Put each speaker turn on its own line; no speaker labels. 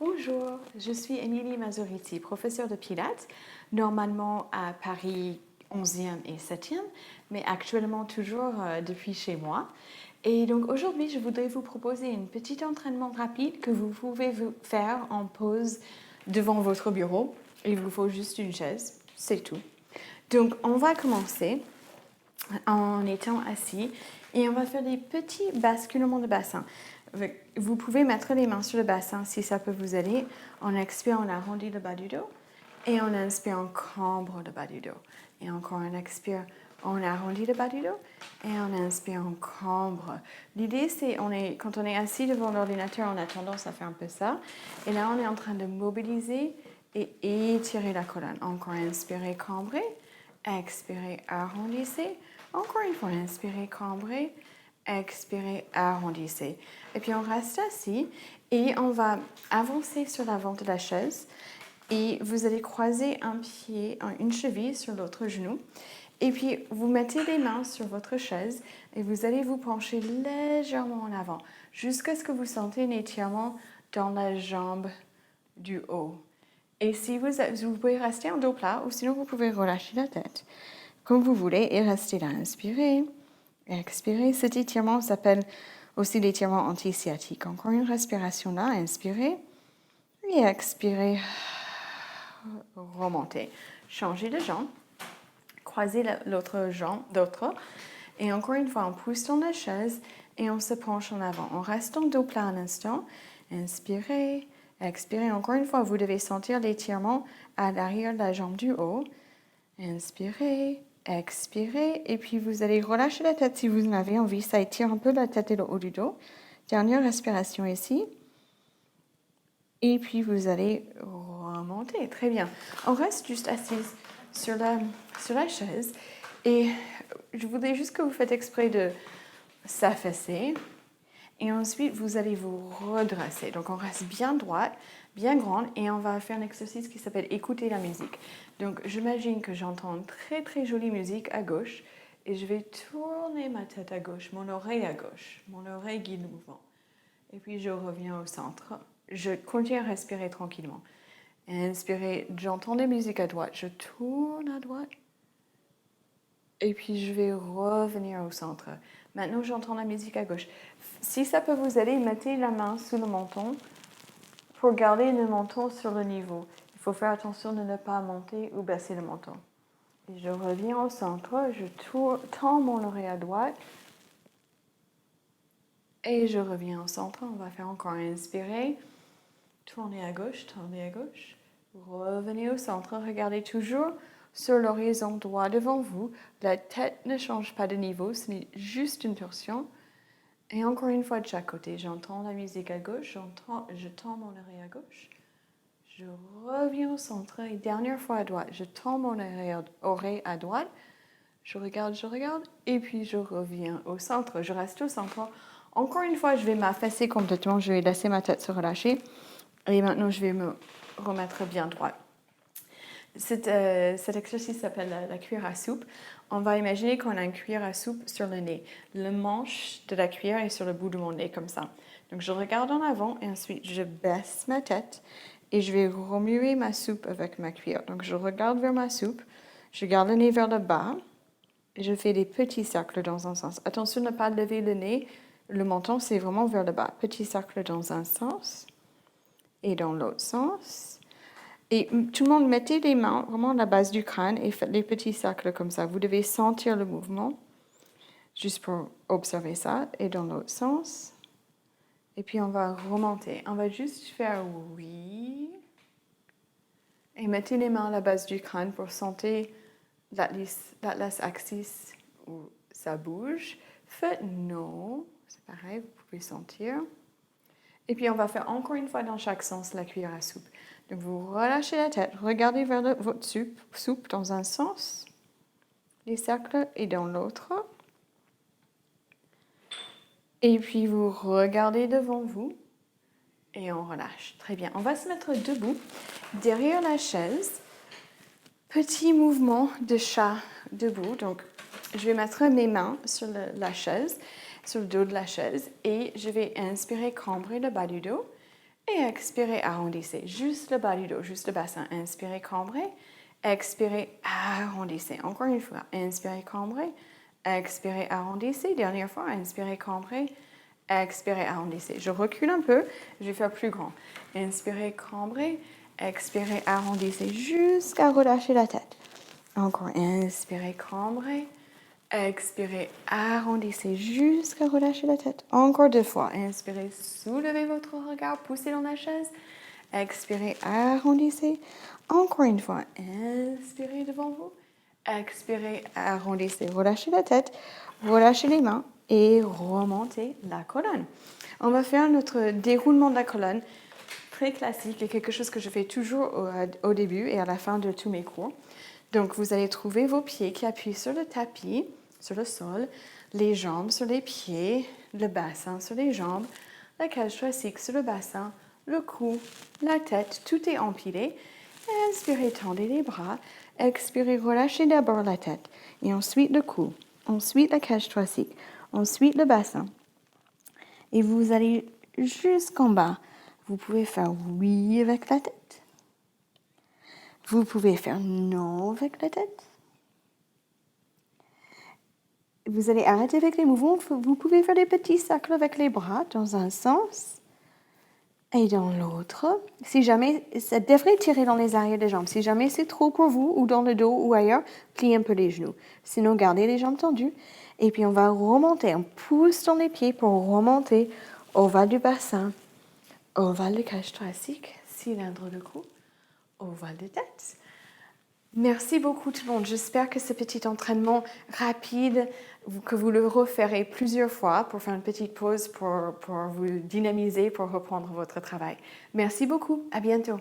Bonjour, je suis Émilie Mazuriti, professeure de Pilates, normalement à Paris 11e et 7e, mais actuellement toujours depuis chez moi. Et donc aujourd'hui, je voudrais vous proposer un petit entraînement rapide que vous pouvez faire en pause devant votre bureau. Il vous faut juste une chaise, c'est tout. Donc on va commencer en étant assis et on va faire des petits basculements de bassin. Vous pouvez mettre les mains sur le bassin si ça peut vous aider. On expire, on arrondit le bas du dos et on inspire, on cambre le bas du dos. Et encore on expire, on arrondit le bas du dos et on inspire, on cambre. L'idée c'est, quand on est assis devant l'ordinateur, on a tendance à faire un peu ça. Et là on est en train de mobiliser et étirer la colonne. Encore inspirer, cambrer. Expirez, arrondissez. Encore une fois, inspirez, cambrez. Expirez, arrondissez. Et puis on reste assis et on va avancer sur l'avant de la chaise. Et vous allez croiser un pied, une cheville sur l'autre genou. Et puis vous mettez les mains sur votre chaise et vous allez vous pencher légèrement en avant jusqu'à ce que vous sentez un étirement dans la jambe du haut. Et si vous pouvez rester en dos plat ou sinon vous pouvez relâcher la tête comme vous voulez et rester là. Inspirez, expirez. Cet étirement s'appelle aussi l'étirement anti-sciatique. Encore une respiration là. Inspirez et expirez. Remontez. Changez de jambe. Croisez l'autre jambe, et encore une fois, on pousse dans la chaise et on se penche en avant. On reste en dos plat un instant. Inspirez. Expirez. Encore une fois, vous devez sentir l'étirement à l'arrière de la jambe du haut. Inspirez, expirez. Et puis, vous allez relâcher la tête si vous en avez envie. Ça étire un peu la tête et le haut du dos. Dernière respiration ici. Et puis, vous allez remonter. Très bien. On reste juste assise sur la chaise. Et je voudrais juste que vous faites exprès de s'affaisser. Et ensuite, vous allez vous redresser. Donc, on reste bien droite, bien grande, et on va faire un exercice qui s'appelle écouter la musique. Donc, j'imagine que j'entends une très, très jolie musique à gauche, et je vais tourner ma tête à gauche, mon oreille à gauche. Mon oreille guide le mouvement. Et puis, je reviens au centre. Je continue à respirer tranquillement. Inspirez, j'entends la musique à droite, je tourne à droite. Et puis, je vais revenir au centre. Maintenant, j'entends la musique à gauche. Si ça peut vous aider, mettez la main sous le menton pour garder le menton sur le niveau. Il faut faire attention de ne pas monter ou baisser le menton. Et je reviens au centre, je tends mon oreille à droite. Et je reviens au centre. On va faire encore inspirer. Tournez à gauche, tournez à gauche. Revenez au centre. Regardez toujours sur l'horizon droit devant vous. La tête ne change pas de niveau, ce n'est juste une torsion. Et encore une fois de chaque côté, j'entends la musique à gauche, je tends mon oreille à gauche. Je reviens au centre et dernière fois à droite, je tends mon oreille à droite. Je regarde, et puis je reviens au centre. Je reste au centre. Encore une fois, je vais m'affaisser complètement, je vais laisser ma tête se relâcher. Et maintenant, je vais me remettre bien droite. Cet exercice s'appelle la cuillère à soupe. On va imaginer qu'on a une cuillère à soupe sur le nez. Le manche de la cuillère est sur le bout de mon nez, comme ça. Donc, je regarde en avant et ensuite, je baisse ma tête et je vais remuer ma soupe avec ma cuillère. Donc, je regarde vers ma soupe, je garde le nez vers le bas et je fais des petits cercles dans un sens. Attention de ne pas lever le nez. Le menton, c'est vraiment vers le bas. Petit cercle dans un sens et dans l'autre sens. Et tout le monde, mettez les mains vraiment à la base du crâne et faites les petits cercles comme ça. Vous devez sentir le mouvement, juste pour observer ça. Et dans l'autre sens. Et puis on va remonter. On va juste faire oui. Et mettez les mains à la base du crâne pour sentir l'atlas axis où ça bouge. Faites non. C'est pareil, vous pouvez sentir. Et puis, on va faire encore une fois dans chaque sens la cuillère à soupe. Donc, vous relâchez la tête, regardez vers votre soupe dans un sens, les cercles, et dans l'autre. Et puis, vous regardez devant vous et on relâche. Très bien. On va se mettre debout derrière la chaise. Petit mouvement de chat debout. Donc, je vais mettre mes mains sur la chaise, sur le dos de la chaise, et je vais inspirer, cambrer le bas du dos. Et expirez, arrondissez juste le bas du dos, juste le bassin. Inspirez, cambrez. Expirez, arrondissez. Encore une fois. Inspirez, cambrez. Expirez, arrondissez. Dernière fois. Inspirez, cambrez. Expirez, arrondissez. Je recule un peu. Je vais faire plus grand. Inspirez, cambrez. Expirez, arrondissez jusqu'à relâcher la tête. Encore. Inspirez, cambrez. Expirez, arrondissez jusqu'à relâcher la tête. Encore 2 fois. Inspirez, soulevez votre regard, poussez dans la chaise. Expirez, arrondissez. Encore une fois. Inspirez devant vous. Expirez, arrondissez. Relâchez la tête, relâchez les mains et remontez la colonne. On va faire notre déroulement de la colonne très classique et quelque chose que je fais toujours au début et à la fin de tous mes cours. Donc, vous allez trouver vos pieds qui appuient sur le tapis, sur le sol, les jambes sur les pieds, le bassin sur les jambes, la cage thoracique sur le bassin, le cou, la tête, tout est empilé. Inspirez, tendez les bras. Expirez, relâchez d'abord la tête et ensuite le cou, ensuite la cage thoracique, ensuite le bassin. Et vous allez jusqu'en bas. Vous pouvez faire oui avec la tête. Vous pouvez faire non avec la tête. Vous allez arrêter avec les mouvements. Vous pouvez faire des petits cercles avec les bras dans un sens et dans l'autre. Si jamais, ça devrait tirer dans les arrières des jambes. Si jamais c'est trop pour vous ou dans le dos ou ailleurs, pliez un peu les genoux. Sinon, gardez les jambes tendues. Et puis, on va remonter. On pousse dans les pieds pour remonter ovale du bassin, ovale de cage thoracique, cylindre de cou, ovale de tête. Merci beaucoup tout le monde. J'espère que ce petit entraînement rapide, que vous le referez plusieurs fois pour faire une petite pause, pour vous dynamiser, pour reprendre votre travail. Merci beaucoup. À bientôt.